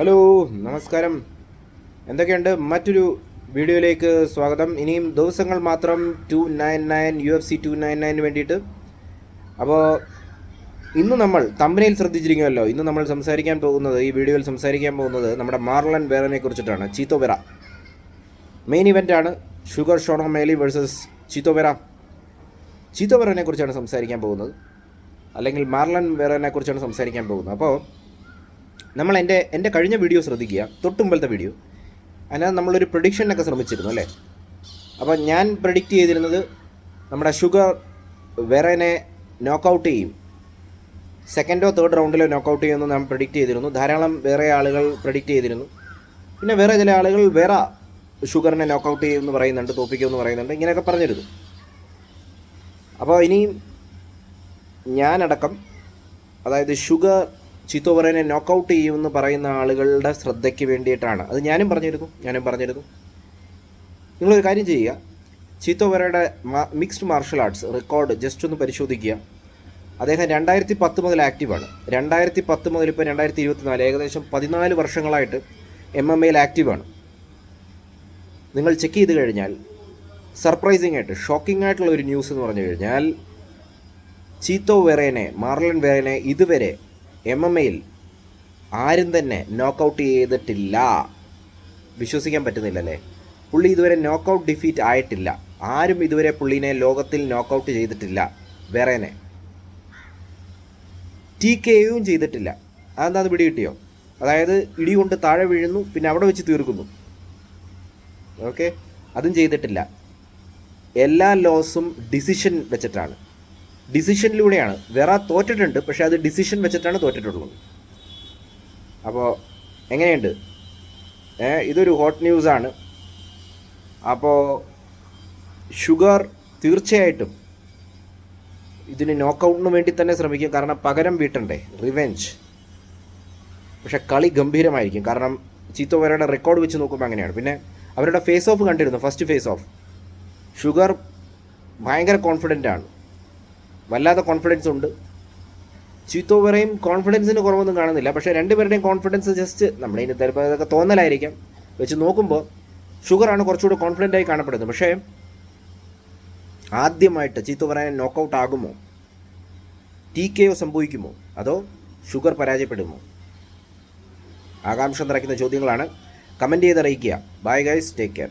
Hello, നമസ്കാരം. എന്തൊക്കെയുണ്ട്? മറ്റൊരു വീഡിയോയിലേക്ക് സ്വാഗതം. ഇനിയും ദിവസങ്ങൾ മാത്രം 299 UFC 299 വേണ്ടിയിട്ട്. അപ്പോൾ ഇന്ന് നമ്മൾ തമ്പനയിൽ ശ്രദ്ധിച്ചിരിക്കുമല്ലോ. ഇന്ന് നമ്മൾ സംസാരിക്കാൻ പോകുന്നത്, ഈ വീഡിയോയിൽ സംസാരിക്കാൻ പോകുന്നത് നമ്മുടെ മാർലൻ വേറനെ കുറിച്ചിട്ടാണ്. ചീത്തോ വെറ മെയിൻ ഇവൻ്റാണ്. Sugar Sean O'Malley versus Chito Vera. Chito വെറനെ കുറിച്ചാണ് സംസാരിക്കാൻ പോകുന്നത്, അല്ലെങ്കിൽ മാർലൻ വേറനെ കുറിച്ചാണ് സംസാരിക്കാൻ പോകുന്നത്. അപ്പോൾ നമ്മൾ എൻ്റെ കഴിഞ്ഞ വീഡിയോ ശ്രദ്ധിക്കുക, തൊട്ടുമ്പലത്തെ വീഡിയോ. അതിനകത്ത് നമ്മളൊരു പ്രഡിക്ഷനൊക്കെ ശ്രമിച്ചിരുന്നു അല്ലേ. അപ്പോൾ ഞാൻ പ്രഡിക്റ്റ് ചെയ്തിരുന്നത് നമ്മുടെ ഷുഗർ വെറനെ നോക്കൗട്ട് ചെയ്യും, സെക്കൻഡോ തേർഡ് റൗണ്ടിലോ നോക്കൗട്ട് ചെയ്യുമെന്ന് ഞാൻ പ്രഡിക്റ്റ് ചെയ്തിരുന്നു. ധാരാളം വേറെ ആളുകൾ പ്രഡിക്റ്റ് ചെയ്തിരുന്നു. പിന്നെ വേറെ ചില ആളുകൾ വേറെ ഷുഗറിനെ നോക്കൗട്ട് ചെയ്യുമെന്ന് പറയുന്നുണ്ട്, തോപ്പിക്കുമെന്ന് പറയുന്നുണ്ട്, ഇങ്ങനെയൊക്കെ പറഞ്ഞിരുന്നു. അപ്പോൾ ഇനിയും ഞാനടക്കം, അതായത് ഷുഗർ ചീത്തോ വെറനെ നോക്കൗട്ട് ചെയ്യുമെന്ന് പറയുന്ന ആളുകളുടെ ശ്രദ്ധയ്ക്ക് വേണ്ടിയിട്ടാണ്. അത് ഞാനും പറഞ്ഞിരുന്നു. നിങ്ങളൊരു കാര്യം ചെയ്യുക, ചീത്തോ വെറയുടെ mixed martial arts record just ഒന്ന് പരിശോധിക്കുക. അദ്ദേഹം 2010 മുതൽ ആക്റ്റീവാണ്. 2010 മുതൽ ഇപ്പോൾ 2024, ഏകദേശം 14 വർഷങ്ങളായിട്ട് MMA ആക്റ്റീവാണ്. നിങ്ങൾ ചെക്ക് ചെയ്ത് കഴിഞ്ഞാൽ സർപ്രൈസിംഗ് ആയിട്ട്, ഷോക്കിംഗ് ആയിട്ടുള്ള ഒരു ന്യൂസ് എന്ന് പറഞ്ഞു കഴിഞ്ഞാൽ, ചീത്തോ വെറനെ, മാർലൻ വേറനെ ഇതുവരെ MMA ആരും തന്നെ നോക്കൗട്ട് ചെയ്തിട്ടില്ല. വിശ്വസിക്കാൻ പറ്റുന്നില്ലല്ലേ? പുള്ളി ഇതുവരെ നോക്കൗട്ട് ഡിഫീറ്റ് ആയിട്ടില്ല. ആരും ഇതുവരെ പുള്ളിനെ ലോകത്തിൽ നോക്കൗട്ട് ചെയ്തിട്ടില്ല. വേറെനെ TKO ചെയ്തിട്ടില്ല. അതെന്താന്ന് പിടി കിട്ടിയോ? അതായത് ഇടി കൊണ്ട് താഴെ വീഴുന്നു, പിന്നെ അവിടെ വെച്ച് തീർക്കുന്നു. ഓക്കെ, അതും ചെയ്തിട്ടില്ല. എല്ലാ ലോസും ഡിസിഷൻ വെച്ചിട്ടാണ്, ഡിസിഷനിലൂടെയാണ്. വേറെ തോറ്റിട്ടുണ്ട്, പക്ഷേ അത് ഡിസിഷൻ വെച്ചിട്ടാണ് തോറ്റിട്ടുള്ളത്. അപ്പോൾ എങ്ങനെയുണ്ട്? ഇതൊരു ഹോട്ട് ന്യൂസാണ്. അപ്പോൾ ഷുഗർ തീർച്ചയായിട്ടും ഇതിന് നോക്കൗട്ടിന് വേണ്ടി തന്നെ ശ്രമിക്കും, കാരണം പകരം വീട്ടണ്ടേ, റിവെഞ്ച്. പക്ഷേ കളി ഗംഭീരമായിരിക്കും, കാരണം ചീത്തോ വെറയുടെ റെക്കോർഡ് വെച്ച് നോക്കുമ്പോൾ അങ്ങനെയാണ്. പിന്നെ അവരുടെ ഫേസ് ഓഫ് കണ്ടിരുന്നു, ഫസ്റ്റ് ഫേസ് ഓഫ്. ഷുഗർ ഭയങ്കര കോൺഫിഡൻ്റ് ആണ്, വല്ലാത്ത കോൺഫിഡൻസ് ഉണ്ട്. ചീത്തോ വെറയും കോൺഫിഡൻസിന് കുറവൊന്നും കാണുന്നില്ല. പക്ഷേ രണ്ടുപേരുടെയും കോൺഫിഡൻസ് ജസ്റ്റ് നമ്മളിതിന് ചിലപ്പോൾ ഇതൊക്കെ തോന്നലായിരിക്കാം, വെച്ച് നോക്കുമ്പോൾ ഷുഗറാണ് കുറച്ചുകൂടി കോൺഫിഡൻ്റ് ആയി കാണപ്പെടുന്നത്. പക്ഷേ ആദ്യമായിട്ട് ചീത്തോ വെറനെ നോക്കൗട്ട് ആകുമോ, TKO സംഭവിക്കുമോ, അതോ ഷുഗർ പരാജയപ്പെടുമോ? ആകാംക്ഷ നിറയ്ക്കുന്ന ചോദ്യങ്ങളാണ്. കമൻറ്റ് ചെയ്ത് അറിയിക്കുക. Bye guys, take care.